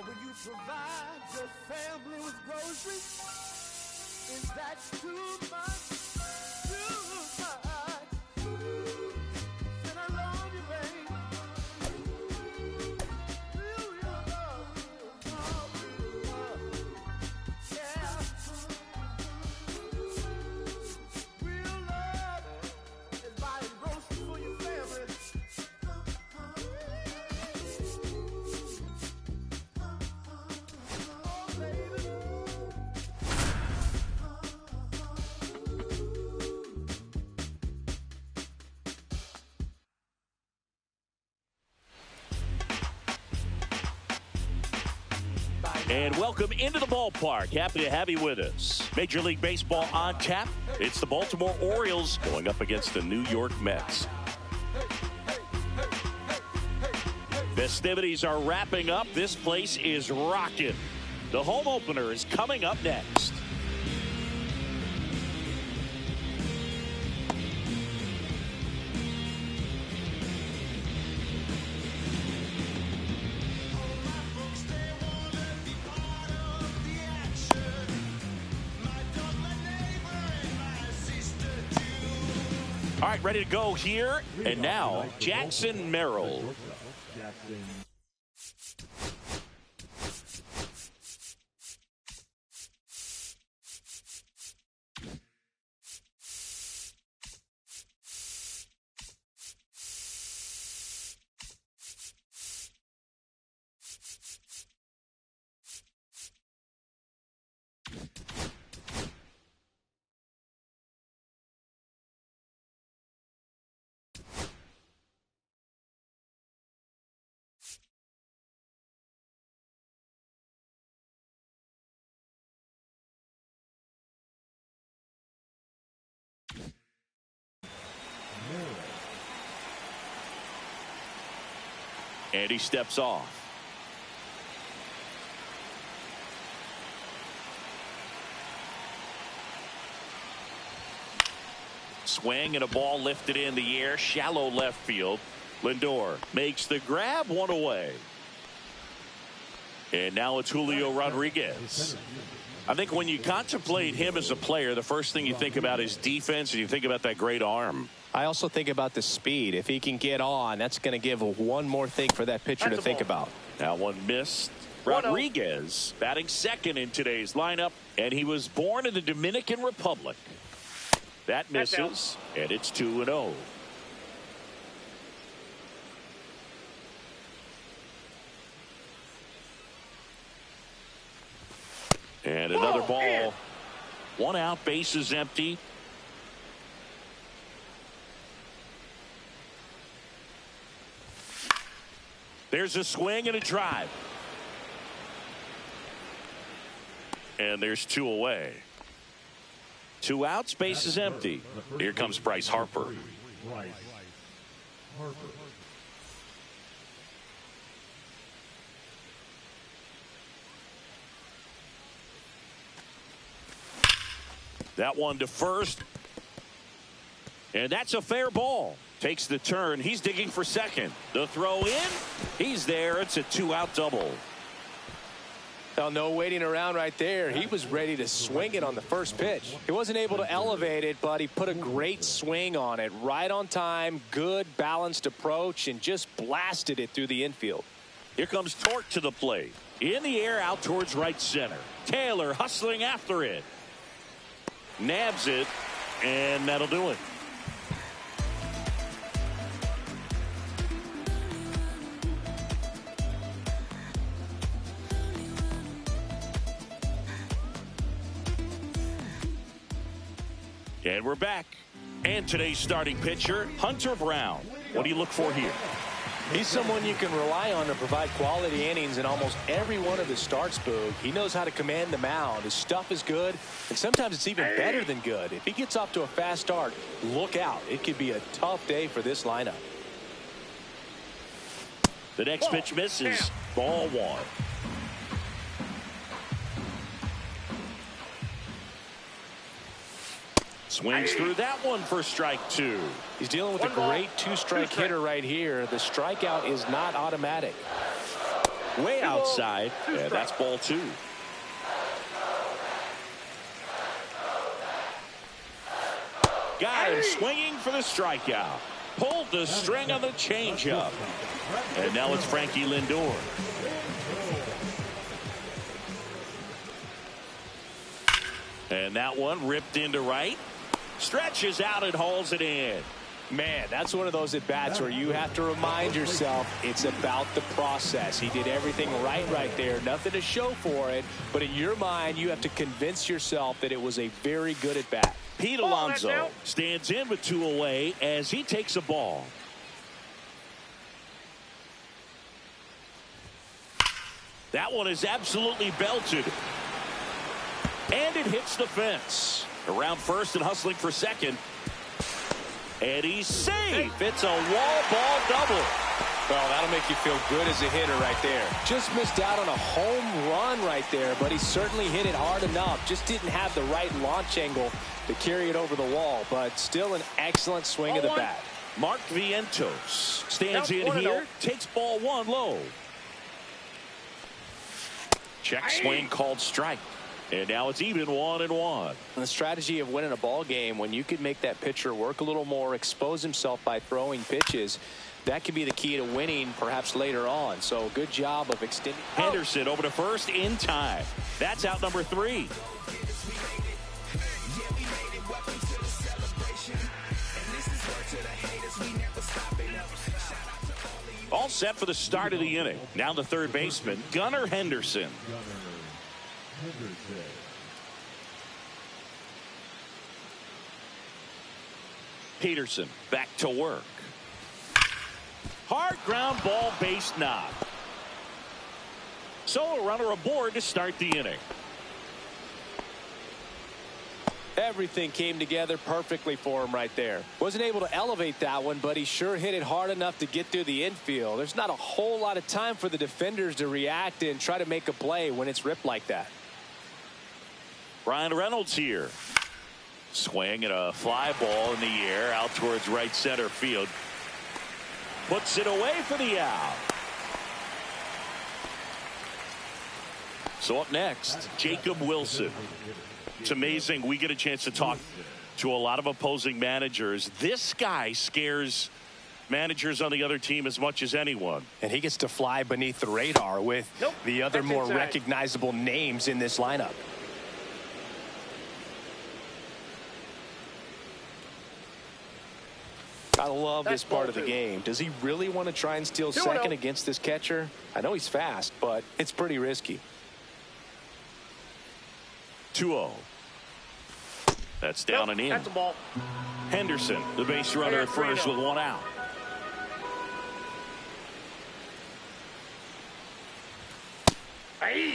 Now will you provide your family with groceries? Is that too much? Too much? And I love you, baby. Real love. Yeah. Real love is buying groceries for your family. And welcome into the ballpark. Happy to have you with us. Major League Baseball on tap. It's the Baltimore Orioles going up against the New York Mets. Festivities are wrapping up. This place is rocking. The home opener is coming up next. All right, ready to go here. And now, Jackson Merrill. And he steps off. Swing and a ball lifted in the air, shallow left field. Lindor makes the grab, one away. And now it's Julio Rodriguez. I think when you contemplate him as a player, the first thing you think about is defense, and you think about that great arm. I also think about the speed. If he can get on, that's going to give one more thing for that pitcher to think about. Now one missed. Rodriguez batting second in today's lineup, and he was born in the Dominican Republic. That misses, and it's 2-0. And another ball. One out, bases empty. There's a swing and a drive. And there's two away. Two outs, base is empty. Here comes Bryce Harper. That one to first. And that's a fair ball. Takes the turn. He's digging for second. The throw in. He's there. It's a two-out double. Well, no waiting around right there. He was ready to swing it on the first pitch. He wasn't able to elevate it, but he put a great swing on it. Right on time, good balanced approach, and just blasted it through the infield. Here comes Torque to the plate. In the air, out towards right center. Taylor hustling after it. Nabs it, and that'll do it. And we're back. And today's starting pitcher, Hunter Brown. What do you look for here? He's someone you can rely on to provide quality innings in almost every one of his starts, Boog. He knows how to command the mound. His stuff is good, and sometimes it's even better than good. If he gets off to a fast start, look out. It could be a tough day for this lineup. The next pitch misses. Ball one. Swings through that one for strike two. He's dealing with a great two-strike hitter right here. The strikeout is not automatic. Way outside, and that's ball 2. Got him swinging for the strikeout. Pulled the string on the changeup. And now it's Frankie Lindor. And that one ripped into right. Stretches out and hauls it in. Man, that's one of those at-bats where you have to remind yourself it's about the process. He did everything right there. Nothing to show for it. But in your mind, you have to convince yourself that it was a very good at-bat. Pete Alonso stands in with 2 away as he takes a ball. That one is absolutely belted. And it hits the fence. Around first and hustling for second. And he's safe. It's a wall ball double. Well, that'll make you feel good as a hitter right there. Just missed out on a home run right there, but he certainly hit it hard enough. Just didn't have the right launch angle to carry it over the wall, but still an excellent swing of the bat. Mark Vientos stands in here, takes ball 1 low. Check swing called strike. And now it's even 1-1. And the strategy of winning a ball game, when you can make that pitcher work a little more, expose himself by throwing pitches, that could be the key to winning perhaps later on. So good job of extending. Henderson over to first in time. That's out number 3. All set for the start of the inning. Now the third baseman, Gunnar Henderson. Peterson back to work. Hard ground ball, base knock. So a runner aboard to start the inning. Everything came together perfectly for him right there. Wasn't able to elevate that one, but he sure hit it hard enough to get through the infield. There's not a whole lot of time for the defenders to react and try to make a play when it's ripped like that. Ryan Reynolds here. Swing and a fly ball in the air out towards right center field. Puts it away for the out. So up next, Jacob Wilson. It's amazing. We get a chance to talk to a lot of opposing managers. This guy scares managers on the other team as much as anyone. And he gets to fly beneath the radar with the other more recognizable names in this lineup. I love this part of the game. Does he really want to try and steal second against this catcher? I know he's fast, but it's pretty risky. 2-0. That's down and in. That's a ball. Henderson, the base runner at first with 1 out. Hey.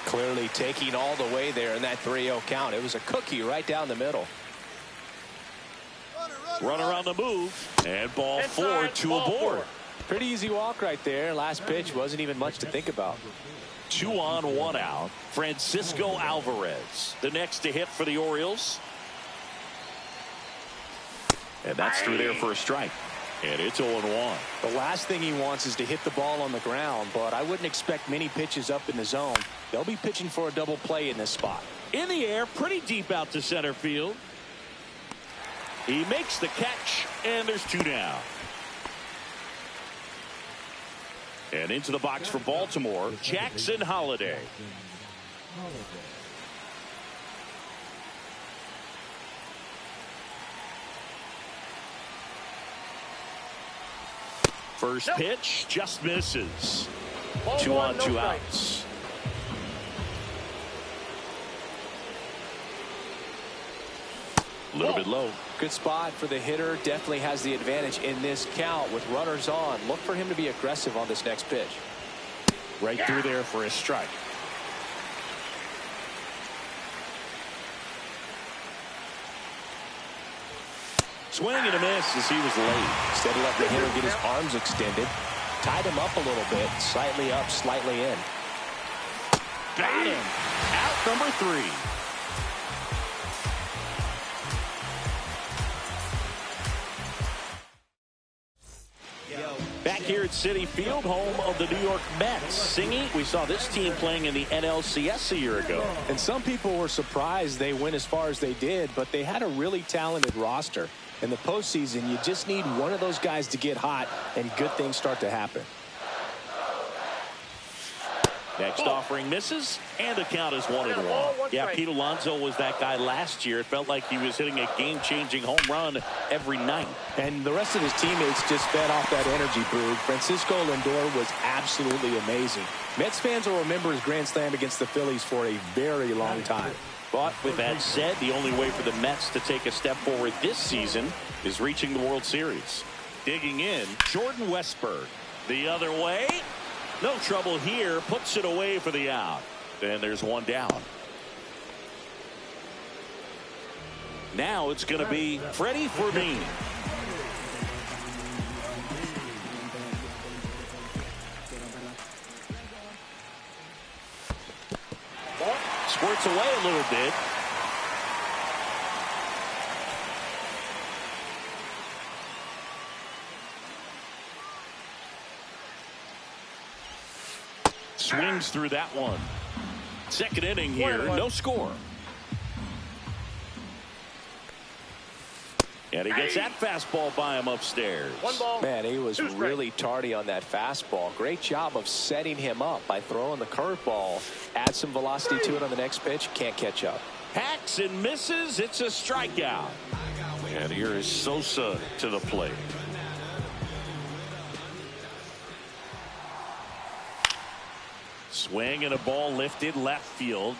Clearly taking all the way there in that 3-0 count. It was a cookie right down the middle. Runner on the move, and ball 4, 2 aboard. Pretty easy walk right there. Last pitch wasn't even much to think about. 2 on, 1 out. Francisco Alvarez, the next to hit for the Orioles. And that's through there for a strike. And it's 0-1. The last thing he wants is to hit the ball on the ground, but I wouldn't expect many pitches up in the zone. They'll be pitching for a double play in this spot. In the air, pretty deep out to center field. He makes the catch, and there's 2 down. And into the box for Baltimore, Jackson Holliday. First pitch just misses. 2 on, 2 outs. A little bit low. Good spot for the hitter. Definitely has the advantage in this count with runners on. Look for him to be aggressive on this next pitch. Right through there for a strike. Swing and a miss as he was late. Instead of letting the hitter get his arms extended, tied him up a little bit, slightly up, slightly in. Got him. Out number 3. Yo. Back here at Citi Field, home of the New York Mets. Singy, we saw this team playing in the NLCS a year ago. And some people were surprised they went as far as they did, but they had a really talented roster. In the postseason, you just need one of those guys to get hot, and good things start to happen. Next offering misses, and the count is 1-1. Yeah, Pete Alonso was that guy last year. It felt like he was hitting a game-changing home run every night. And the rest of his teammates just fed off that energy, Boog. Francisco Lindor was absolutely amazing. Mets fans will remember his grand slam against the Phillies for a very long time. But with that said, the only way for the Mets to take a step forward this season is reaching the World Series. Digging in, Jordan Westburg. The other way. No trouble here. Puts it away for the out. And there's one down. Now it's going to be Freddie Fermin. Squirts away a little bit. Swings through that one. Second inning here, no score. And he gets that fastball by him upstairs. Man, he was really tardy on that fastball. Great job of setting him up by throwing the curveball. Add some velocity to it on the next pitch. Can't catch up. Hacks and misses. It's a strikeout. And here is Sosa to the plate. Swing and a ball lifted left field.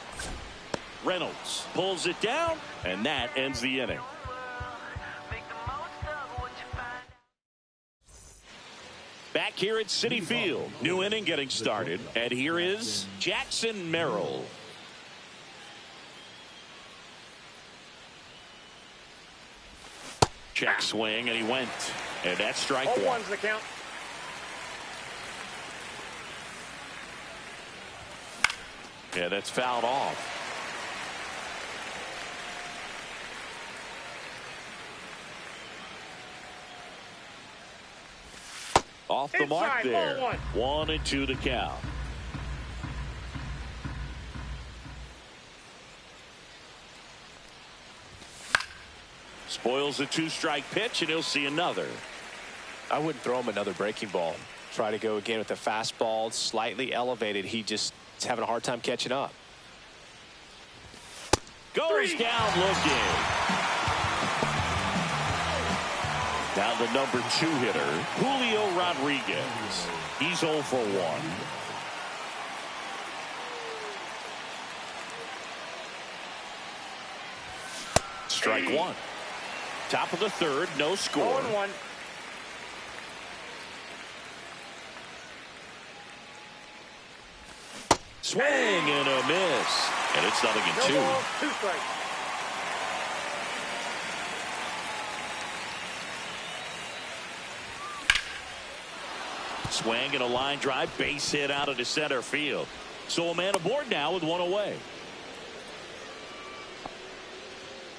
Reynolds pulls it down, and that ends the inning. Back here at Citi Field, new inning getting started, and here is Jackson Merrill. Check swing, and he went, and that's strike one. 0-1's the count. Yeah, that's fouled off. Off the mark there. 1-2 to count. Spoils a two-strike pitch, and he'll see another. I wouldn't throw him another breaking ball. Try to go again with the fastball, slightly elevated. He just is having a hard time catching up. Goes down looking. Now the number 2 hitter, Julio Rodriguez. He's 0 for 1. Strike one. Top of the third, no score. 0-1. Swing and a miss. And it's 0-2. No ball, 2 strikes. Swing and a line drive, base hit out of the center field. So a man aboard now with one away.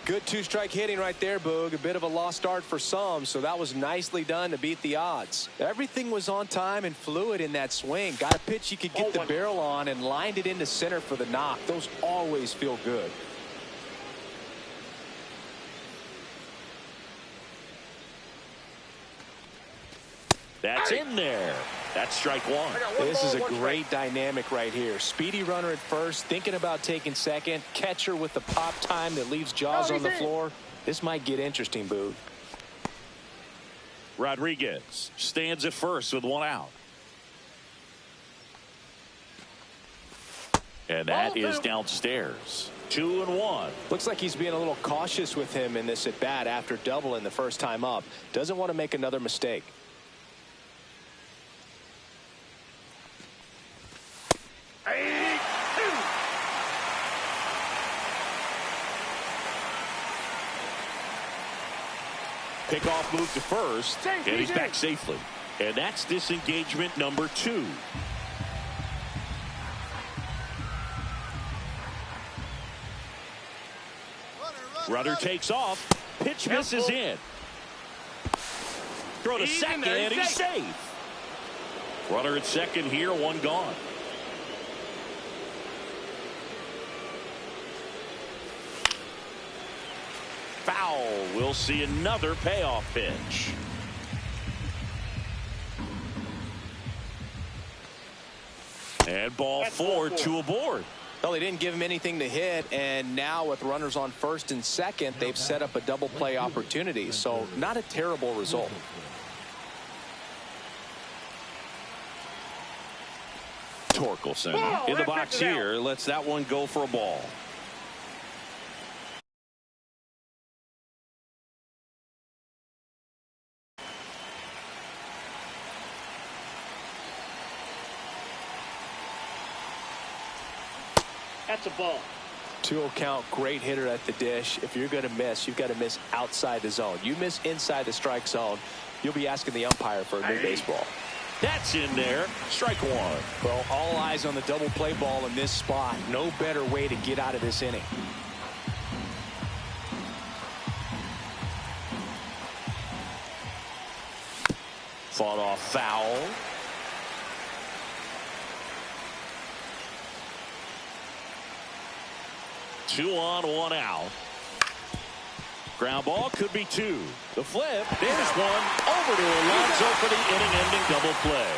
Good two-strike hitting right there, Boog. A bit of a lost start for some, so that was nicely done to beat the odds. Everything was on time and fluid in that swing. Got a pitch you could get the barrel on and lined it into center for the knock. Those always feel good. That's in there. That's strike one. This is a great dynamic right here. Speedy runner at first, thinking about taking second. Catcher with the pop time that leaves Jaws on the floor. This might get interesting, Boog. Rodriguez stands at first with one out. And that is downstairs. 2-1. Looks like he's being a little cautious with him in this at bat after doubling the first time up. Doesn't want to make another mistake. Pickoff move to first, and he's back safely. And that's disengagement number 2. Runner takes off. Pitch misses in. Throw to second, and he's safe. Runner at second here, one gone. Foul. We'll see another payoff pitch. And ball four, two aboard. Well, they didn't give him anything to hit, and now with runners on first and second, they've set up a double play opportunity. So not a terrible result. Torkelson in the box here. Lets that one go for a ball. That's a ball. 2-0 count, great hitter at the dish. If you're going to miss, you've got to miss outside the zone. You miss inside the strike zone, you'll be asking the umpire for a new baseball. That's in there. Strike one. Well, all eyes on the double play ball in this spot. No better way to get out of this inning. Fought off foul. Two on, one out. Ground ball could be two. The flip. There's one. Over to Alonso for the inning-ending double play.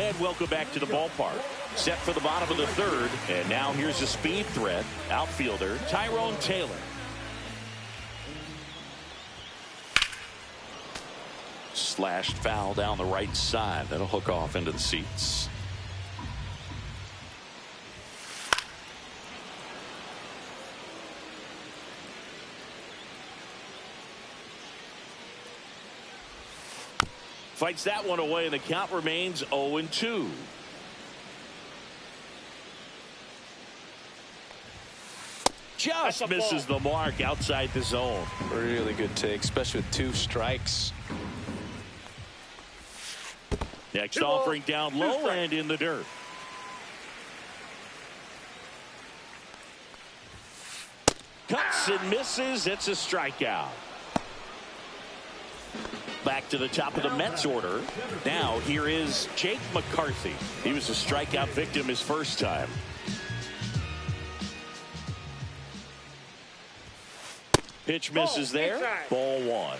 And welcome back to the ballpark. Set for the bottom of the third. And now here's a speed threat. Outfielder Tyrone Taylor. Slashed foul down the right side. That'll hook off into the seats. Fights that one away, and the count remains 0-2. Just misses the mark outside the zone. Really good take, especially with 2 strikes. Next offering down low and in the dirt. Cuts and misses. It's a strikeout. Back to the top of the Mets order. Now here is Jake McCarthy. He was a strikeout victim his first time. Pitch misses there. Ball one.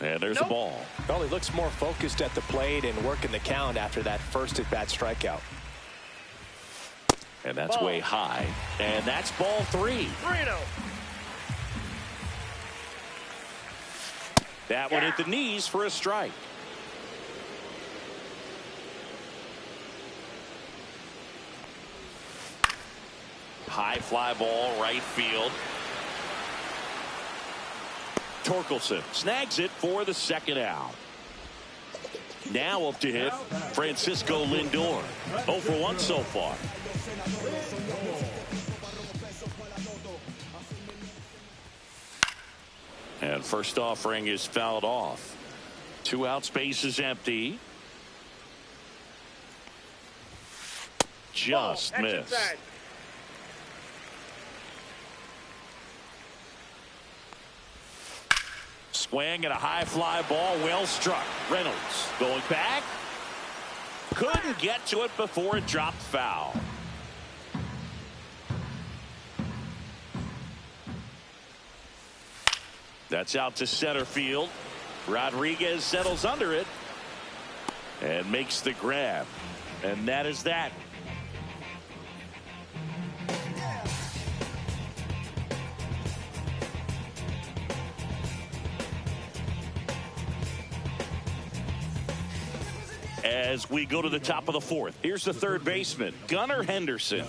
And there's a ball. Well, he looks more focused at the plate and working the count after that first at-bat strikeout. And that's way high. And that's ball 3. 3-0. That one hit the knees for a strike. High fly ball, right field. Torkelson snags it for the second out. Now up to hit Francisco Lindor. 0 for 1 so far. And first offering is fouled off. 2 out, space is empty. Just missed. Swing and a high fly ball, well struck. Reynolds going back. Couldn't get to it before it dropped foul. That's out to center field. Rodriguez settles under it and makes the grab. And that is that. As we go to the top of the 4th, here's the third baseman, Gunnar Henderson.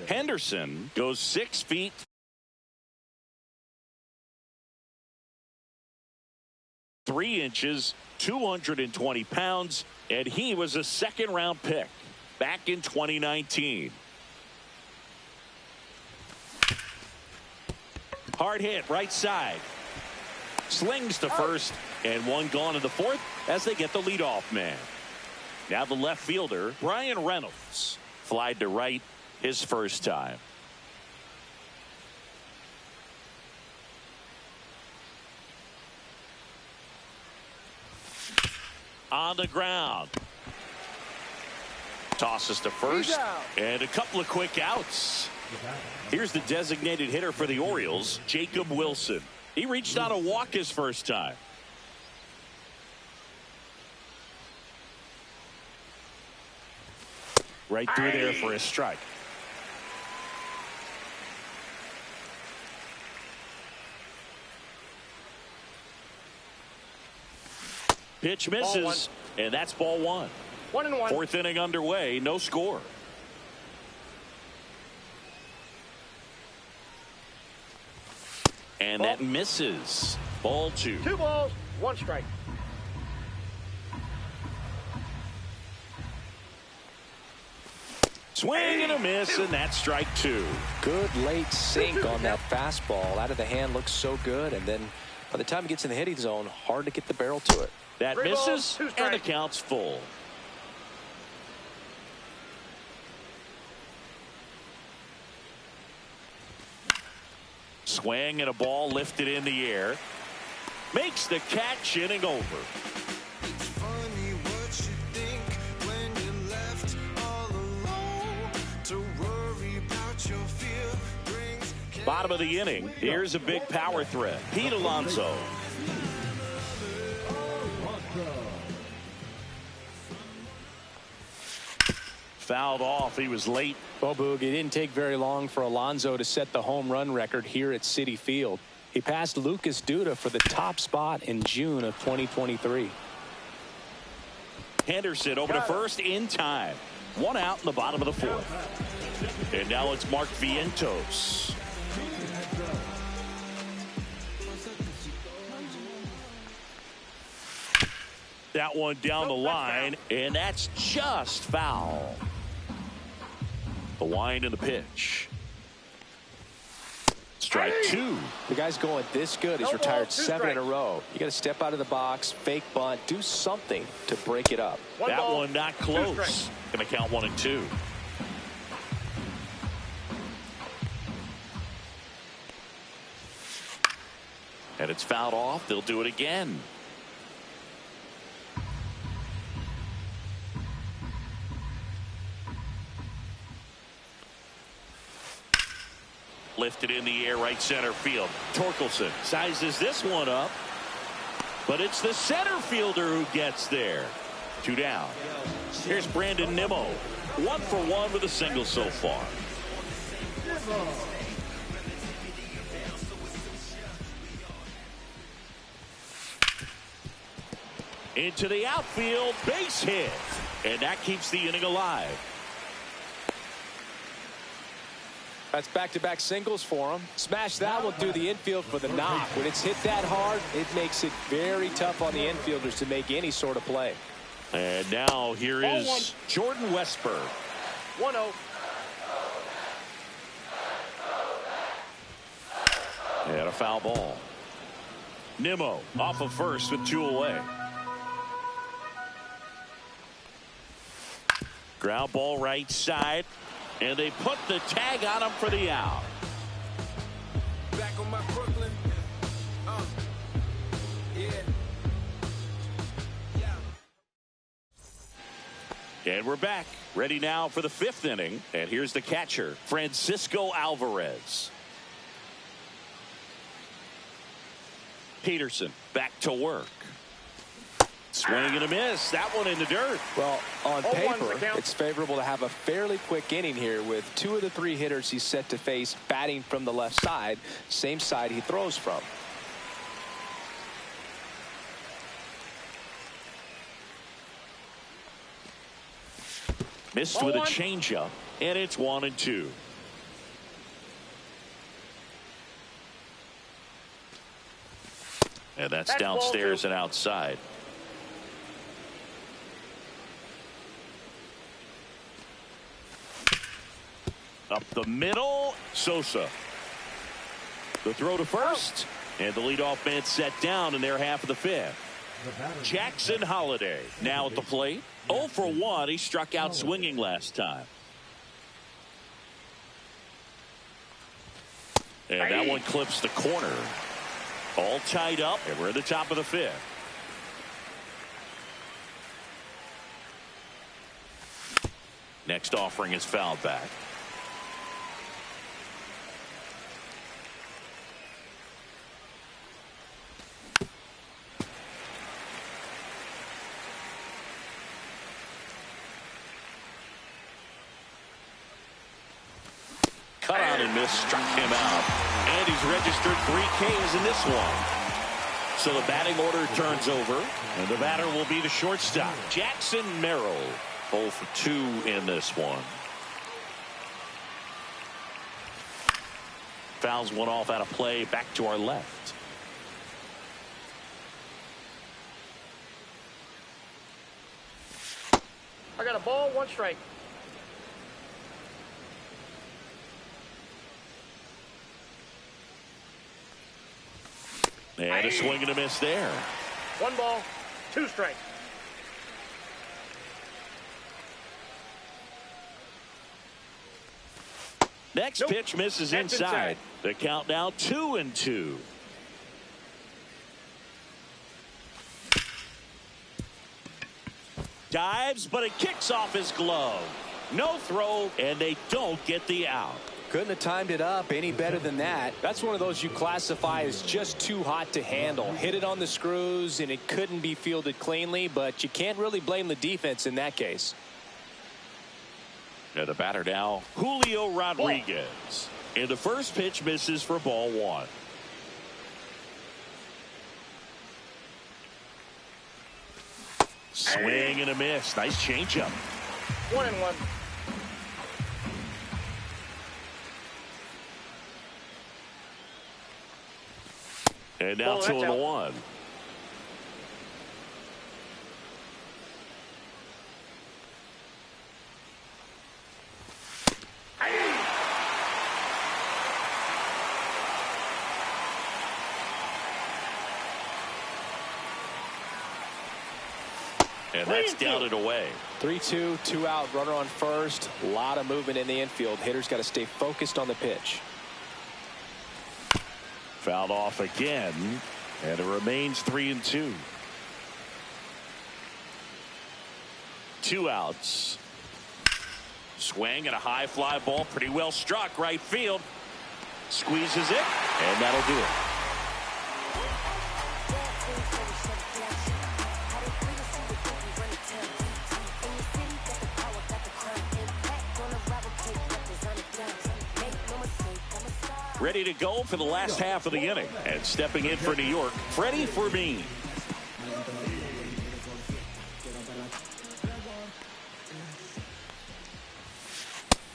Henderson goes 6 feet. 3 inches, 220 pounds, and he was a second-round pick back in 2019. Hard hit, right side. Slings to first, and one gone in the 4th as they get the leadoff man. Now the left fielder, Brian Reynolds, flied to right his first time. On the ground. Tosses to first, and a couple of quick outs. Here's the designated hitter for the Orioles, Jacob Wilson. He reached on a walk his first time. Right through there for a strike. Pitch misses, and that's ball one. 1-1. Fourth inning underway, no score. And that misses. Ball two. 2 balls, 1 strike. Swing and a miss, and that's strike 2. Good late sink on that fastball. Out of the hand, looks so good, and then by the time it gets in the hitting zone, hard to get the barrel to it. That 3 misses, balls, 2 and strikes. the count's full. Swing and a ball lifted in the air. Makes the catch, inning over. Funny what you think when you're left all alone to worry about your fear brings. Bottom of the inning. Here's a big power threat. Pete Alonso. Fouled off. He was late. Well, Boog, it didn't take very long for Alonso to set the home run record here at Citi Field. He passed Lucas Duda for the top spot in June of 2023. Henderson over to first in time. 1 out in the bottom of the 4th. And now it's Mark Vientos. That one down the line, and that's just foul. The wind and the pitch. Strike 2. The guy's going this good. He's No retired balls, 2 7 in a strikes. row. You got to step out of the box, fake bunt, do something to break it up. 1 That ball, one not 2 close. strikes. Going to count 1 and 2. And it's fouled off. They'll do it again. Lifted in the air, right center field. Torkelson sizes this one up, but it's the center fielder who gets there. 2 down. Here's Brandon Nimmo. 1 for 1 with a single so far. Into the outfield, base hit, and that keeps the inning alive. That's back-to-back singles for him. Smash that one through the infield for the knock. When it's hit that hard, it makes it very tough on the infielders to make any sort of play. And now here Ball is 1. Jordan Westburg. 1-0. And a foul ball. Nimmo off of first with 2 away. Ground ball right side. And they put the tag on him for the out. Back on my Brooklyn. Yeah. And we're back. Ready now for the 5th inning. And here's the catcher, Francisco Alvarez. Peterson back to work. Swing and a miss. That one in the dirt. Well, on 0-1 paper, the count. it's favorable to have a fairly quick inning here with 2 of the 3 hitters he's set to face batting from the left side, same side he throws from. Missed with a changeup, and it's 1 and 2. And that's That's ball downstairs 2. and outside. Up the middle, Sosa. The throw to first, and the leadoff man set down in their half of the 5th. Jackson Holiday now at the plate. 0 for 1. He struck out swinging last time. And that one clips the corner. All tied up, and we're at the top of the 5th. Next offering is fouled back. Cut out and miss, struck him out. And he's registered 3 Ks in this one. So the batting order turns over, and the batter will be the shortstop, Jackson Merrill. 0 for 2 in this one. Fouls one off out of play, back to our left. I got a ball, 1 strike. And a swing and a miss there. 1 ball, 2 strikes. Next pitch misses inside. The count now 2-2. Dives, but it kicks off his glove. No throw, and they don't get the out. Couldn't have timed it up any better than that. That's one of those you classify as just too hot to handle. Hit it on the screws, and it couldn't be fielded cleanly, but you can't really blame the defense in that case. And the batter now, Julio Rodriguez. And the first pitch misses for ball 1. Swing and a miss. Nice changeup. 1-1. And now 2-1. And that's down and away. 3-2, 2 out, runner on first. A lot of movement in the infield. Hitter's got to stay focused on the pitch. Fouled off again, and it remains 3-2. 2 outs. Swing and a high fly ball, pretty well struck, right field. Squeezes it, and that'll do it. Ready to go for the last half of the inning. And stepping in for New York, Freddie Fermin.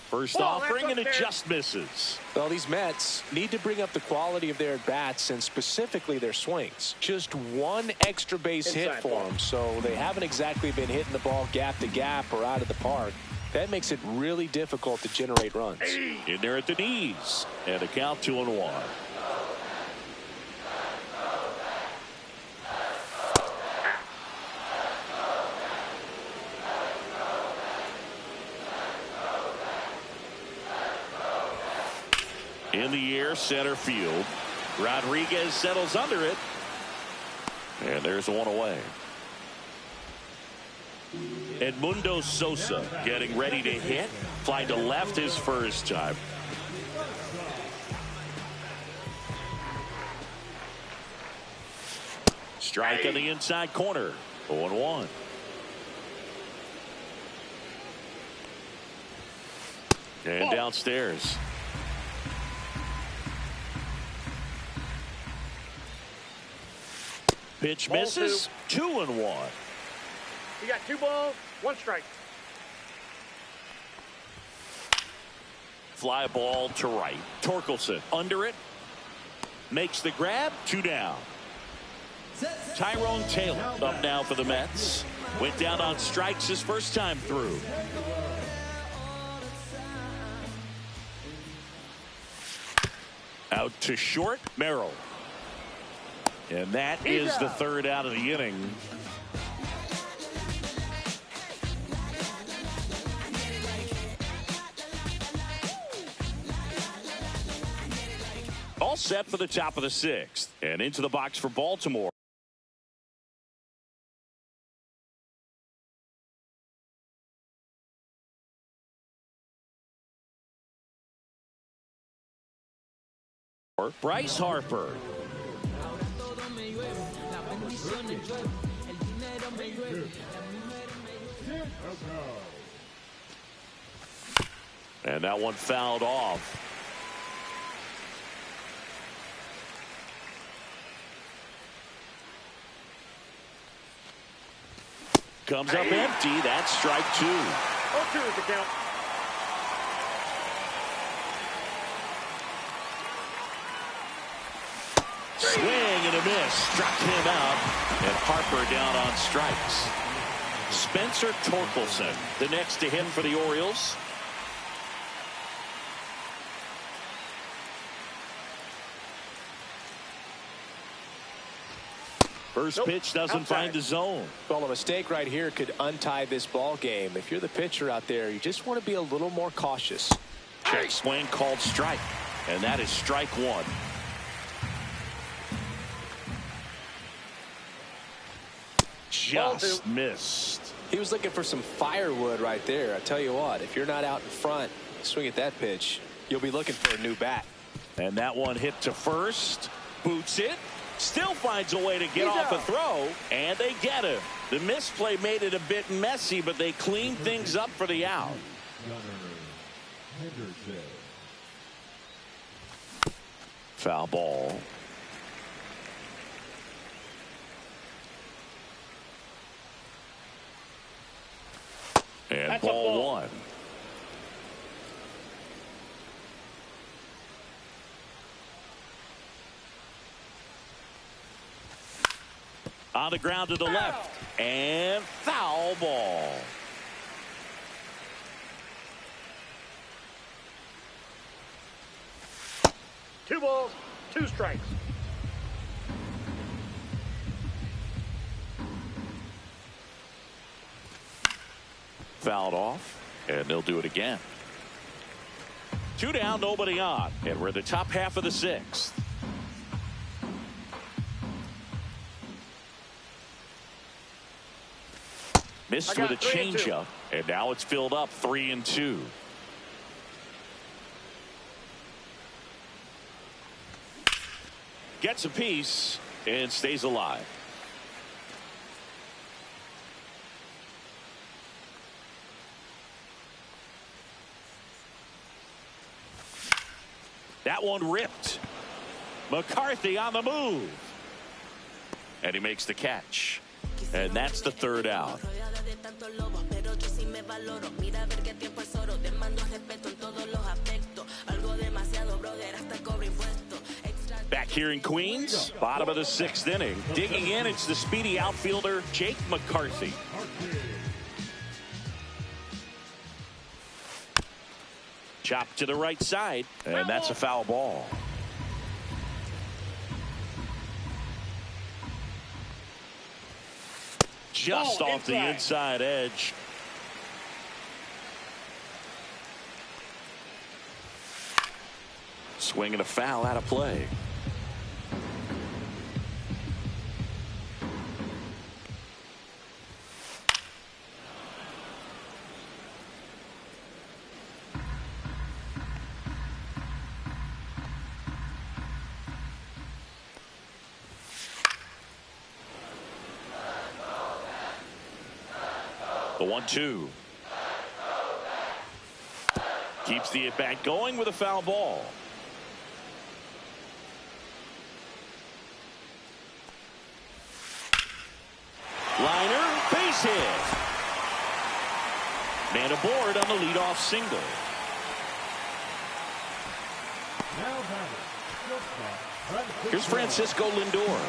First offering, and it just misses. Well, these Mets need to bring up the quality of their at-bats and specifically their swings. Just 1 extra base hit for them, so they haven't exactly been hitting the ball gap to gap or out of the park. That makes it really difficult to generate runs. In there at the knees, and the count 2-1. In the air, center field. Rodriguez settles under it. And there's 1 away. Edmundo Sosa getting ready to hit. Fly to left his first time. Strike on the inside corner. 0-1. And downstairs. Pitch misses. 2-1. You got 2 balls, 1 strike. Fly ball to right. Torkelson under it. Makes the grab. 2 down. Tyrone Taylor up now for the Mets. Went down on strikes his first time through. Out to short. Merrill. And that is the third out of the inning. All set for the top of the sixth. And into the box for Baltimore. Bryce Harper. And that one fouled off. Comes up empty. That's strike two. 0-2 is the count. Swing and a miss. Struck him out. And Harper down on strikes. Spencer Torkelson, the next to him for the Orioles. First pitch doesn't find the zone. Well, a mistake right here could untie this ball game. If you're the pitcher out there, you just want to be a little more cautious. Check swing called strike. And that is strike one. Just missed. He was looking for some firewood right there. I tell you what, if you're not out in front, swing at that pitch, you'll be looking for a new bat. And that one hit to first. Boots it. Still finds a way to get off a throw. And they get him. The misplay made it a bit messy, but they cleaned things up for the out. Foul ball. And That's ball one. On the ground to the left. And foul ball. Two balls, two strikes. Fouled off. And they'll do it again. Two down, nobody on. And we're in the top half of the sixth. Missed with a changeup, and now it's filled up 3-2. Gets a piece and stays alive. That one ripped. McCarthy on the move. And he makes the catch. And that's the third out. Back here in Queens, bottom of the sixth inning. Digging in, it's the speedy outfielder, Jake McCarthy. Chop to the right side, and that's a foul ball. Just off the inside edge. Swing and a foul out of play. The 1-2. Keeps the at-bat going with a foul ball. Liner, base hit. Man aboard on the leadoff single. Here's Francisco Lindor.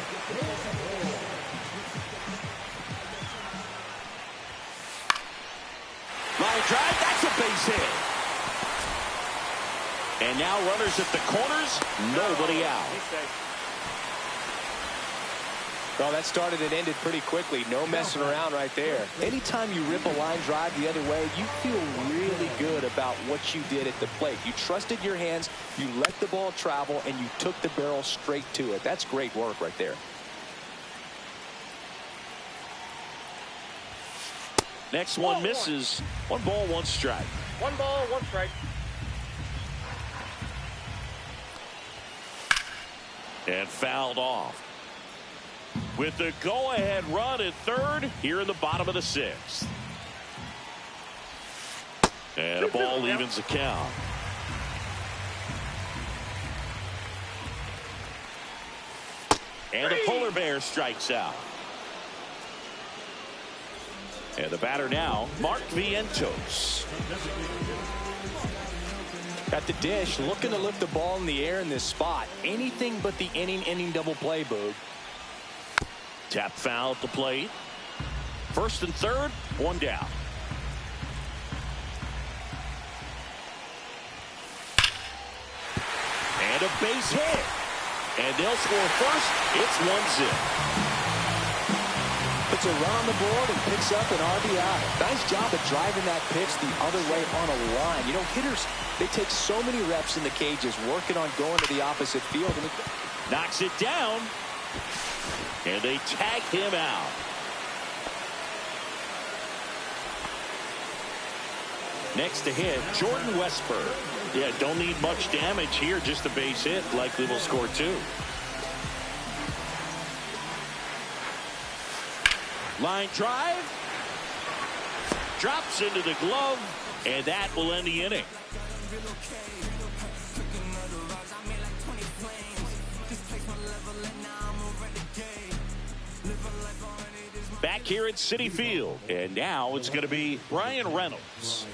Line drive, that's a base hit. And now runners at the corners, nobody out. Well, that started and ended pretty quickly. No messing around right there. Anytime you rip a line drive the other way, you feel really good about what you did at the plate. You trusted your hands, you let the ball travel, and you took the barrel straight to it. That's great work right there. Next one misses. 1 ball, 1 strike. 1 ball, 1 strike. And fouled off. With the go-ahead run at third here in the bottom of the 6th. And a ball evens the count. And the polar bear strikes out. And the batter now, Mark Vientos. At the dish, looking to lift the ball in the air in this spot. Anything but the inning double play, Boog. Tap foul at the plate. 1st and 3rd, 1 down. And a base hit. And they'll score first. It's 1-0. Puts a run on the board and picks up an RBI. Nice job of driving that pitch the other way on a line. You know, hitters, they take so many reps in the cages working on going to the opposite field. And knocks it down. And they tag him out. Next to hit, Jordan Westburg. Yeah, don't need much damage here. Just a base hit. Likely will score 2. Line drive. Drops into the glove. And that will end the inning. Back here at Citi Field. And now it's going to be Brian Reynolds.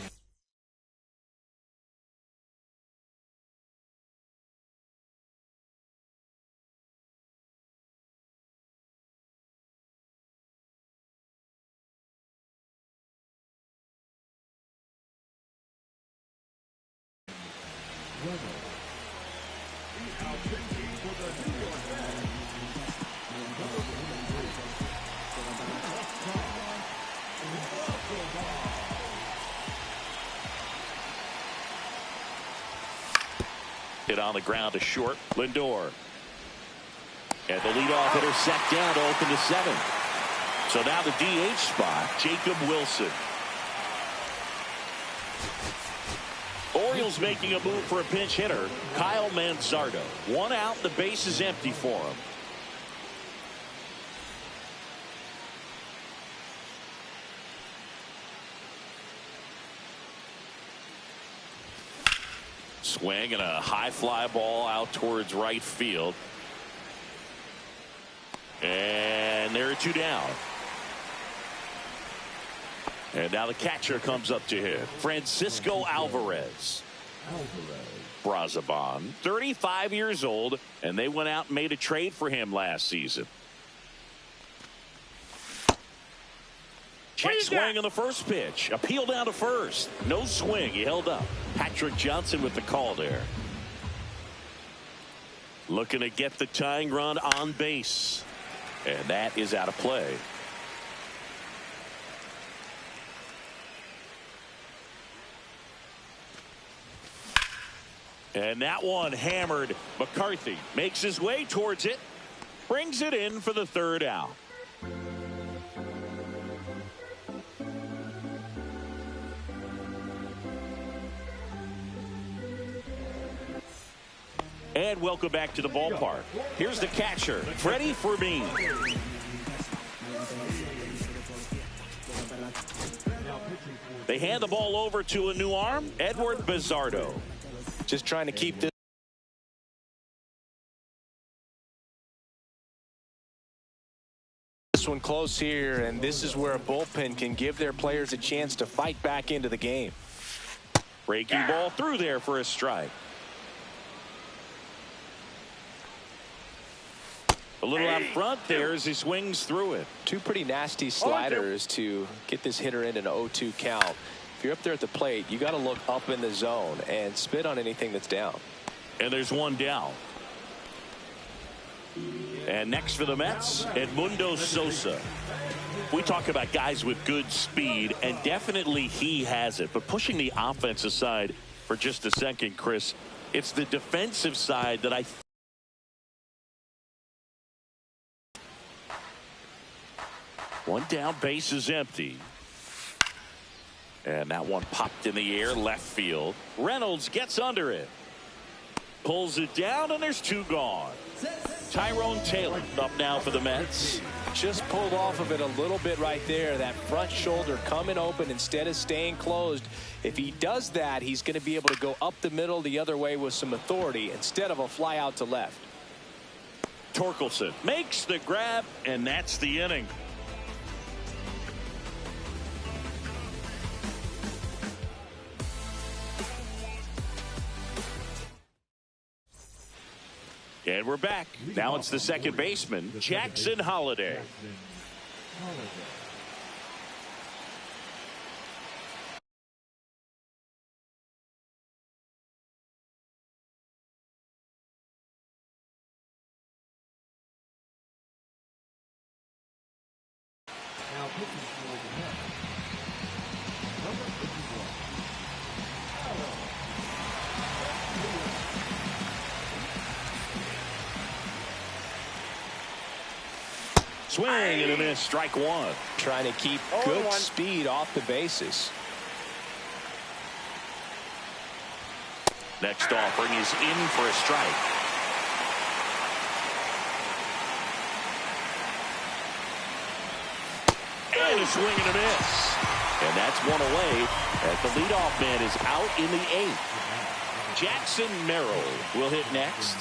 Hit on the ground to short. Lindor. And the leadoff hitter set down to open the 7th. So now the DH spot, Jacob Wilson. Orioles making a move for a pinch hitter, Kyle Manzardo. 1 out, the base is empty for him. Swing and a high fly ball out towards right field. And there are 2 down. And now the catcher comes up to hit. Francisco Alvarez. Brazoban, 35 years old, and they went out and made a trade for him last season. Check swing on the first pitch. Appeal down to first. No swing. He held up. Patrick Johnson with the call there. Looking to get the tying run on base. And that is out of play. And that one hammered. McCarthy makes his way towards it. Brings it in for the 3rd out. And welcome back to the ballpark. Here's the catcher, Freddie Fermin. They hand the ball over to a new arm, Edward Bizzardo. Just trying to keep this one close here, and this is where a bullpen can give their players a chance to fight back into the game. Breaking ball through there for a strike. A little out front there as he swings through it. 2 pretty nasty sliders to get this hitter in an 0-2 count. If you're up there at the plate, you got to look up in the zone and spit on anything that's down. And there's 1 down. And next for the Mets, Edmundo Sosa. We talk about guys with good speed, and definitely he has it. But pushing the offense aside for just a second, Chris, it's the defensive side that one down, base is empty. And that one popped in the air, left field. Reynolds gets under it. Pulls it down, and there's two gone. Tyrone Taylor up now for the Mets. Just pulled off of it a little bit right there. That front shoulder coming open instead of staying closed. If he does that, he's going to be able to go up the middle the other way with some authority instead of a fly out to left. Torkelson makes the grab, and that's the inning. And we're back. Now it's the second baseman, Jackson Holliday. Now pitching for the Mets. Number 51. Swing and a miss, strike one. Trying to keep good speed off the bases. Next offering is in for a strike. And a swing and a miss. And that's one away as the leadoff man is out in the eighth. Jackson Merrill will hit next.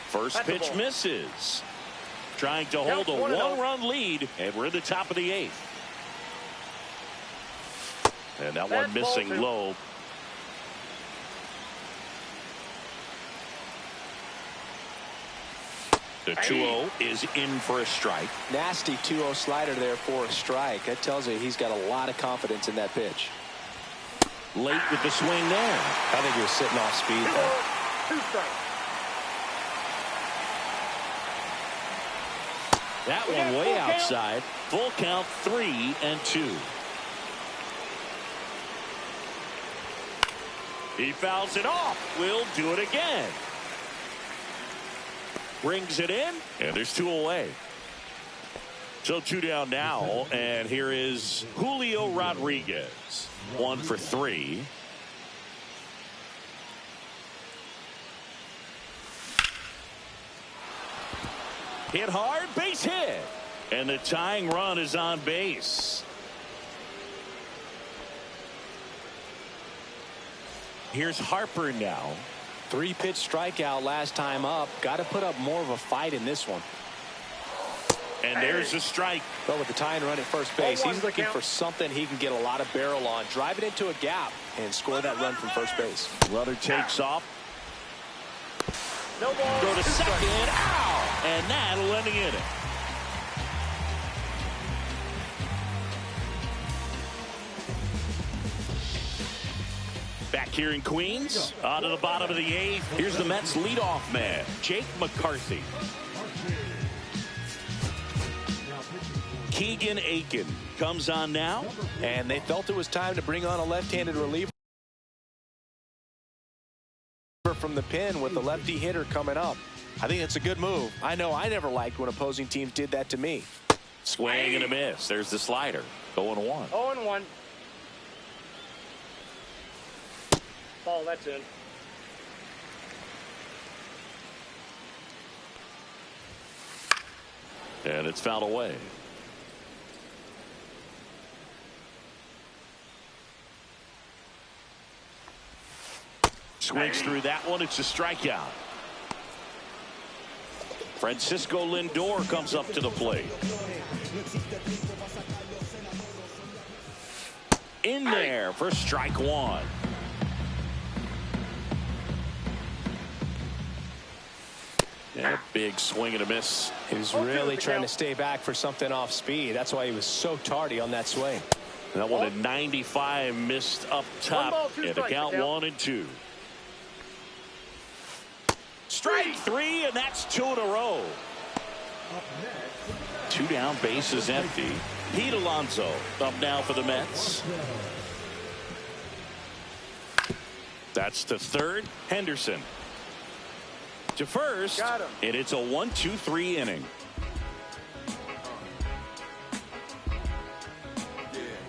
First pitch misses. Trying to hold a one-run lead, and we're in the top of the eighth. And that one missing low. The 2-0 is in for a strike. Nasty 2-0 slider there for a strike. That tells you he's got a lot of confidence in that pitch. Late with the swing there. I think he was sitting off speed there. 2 strikes. That one way outside. Full count, 3-2. He fouls it off. We'll do it again. Brings it in, and there's 2 away. So 2 down now, and here is Julio Rodriguez. 1 for 3. Hit hard, base hit. And the tying run is on base. Here's Harper now. 3-pitch strikeout last time up. Got to put up more of a fight in this one. And there's a strike. But with the tying run at first base, he's looking for something he can get a lot of barrel on. Drive it into a gap and score that run from first base. Runner takes off. No ball. Go to second. Ow! And that'll end the inning. Back here in Queens, on to the bottom of the eighth. Here's the Mets leadoff man, Jake McCarthy. Keegan Aiken comes on now. And they felt it was time to bring on a left-handed reliever from the pen with the lefty hitter coming up. I think it's a good move. I know I never liked when opposing teams did that to me. Swing and a miss. There's the slider. 0-1. 0-1. Ball, that's in. And it's fouled away. Swings through that one. It's a strikeout. Francisco Lindor comes up to the plate. In there for strike one. And a big swing and a miss. He was really trying to stay back for something off speed. That's why he was so tardy on that swing. That one at 95 missed up top. Ball, two And strikes, count Miguel. 1 and 2. Strike 3, and that's 2 in a row. 2 down, bases empty. Pete Alonso up now for the Mets. That's to third. Henderson to first. Got him. And it's a 1-2-3 inning.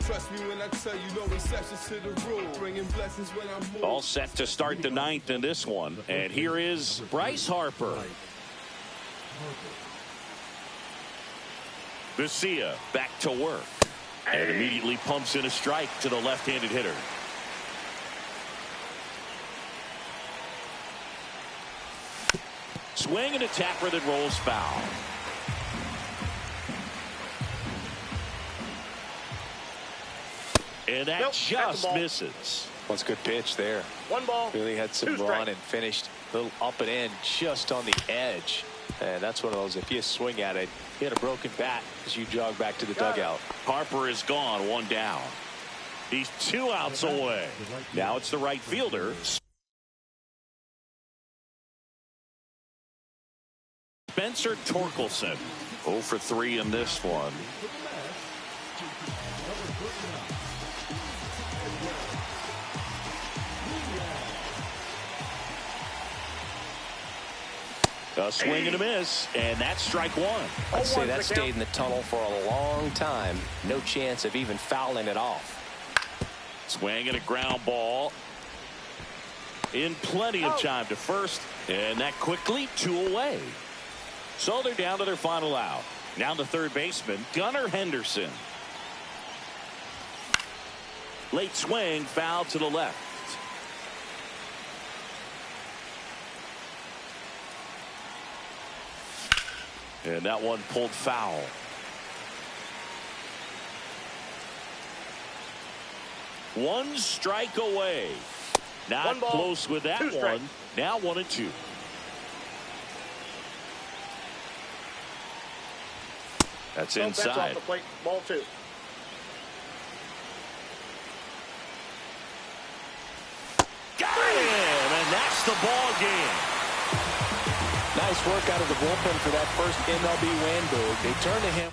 Trust me when I tell you, no exceptions to the rule. Bringing blessings when I move. All set to start the 9th in this one. And here is Bryce Harper. Vesia back to work. And immediately pumps in a strike to the left-handed hitter. Swing and a tapper that rolls foul. And that just misses. Well, it's a good pitch there. 1 ball. Really had some 2 run strikes. and finished a little up and in just on the edge. And that's one of those, if you swing at it, hit a broken bat as you jog back to the dugout. Harper is gone, 1 down. He's 2 outs away. Now it's the right fielder. Spencer Torkelson. 0 for 3 in this one. A swing and a miss, and that's strike 1. I'd say that stayed in the tunnel for a long time. No chance of even fouling it off. Swing and a ground ball. In plenty of time to first, and that quickly 2 away. So they're down to their final out. Now the third baseman, Gunnar Henderson. Late swing, foul to the left. And that one pulled foul. One strike away. Not close with that one. Now 1 and 2. That's inside. That's off the plate. Ball 2. Got him, and that's the ball game. Nice work out of the bullpen for that first MLB win, Boog. They turned to him.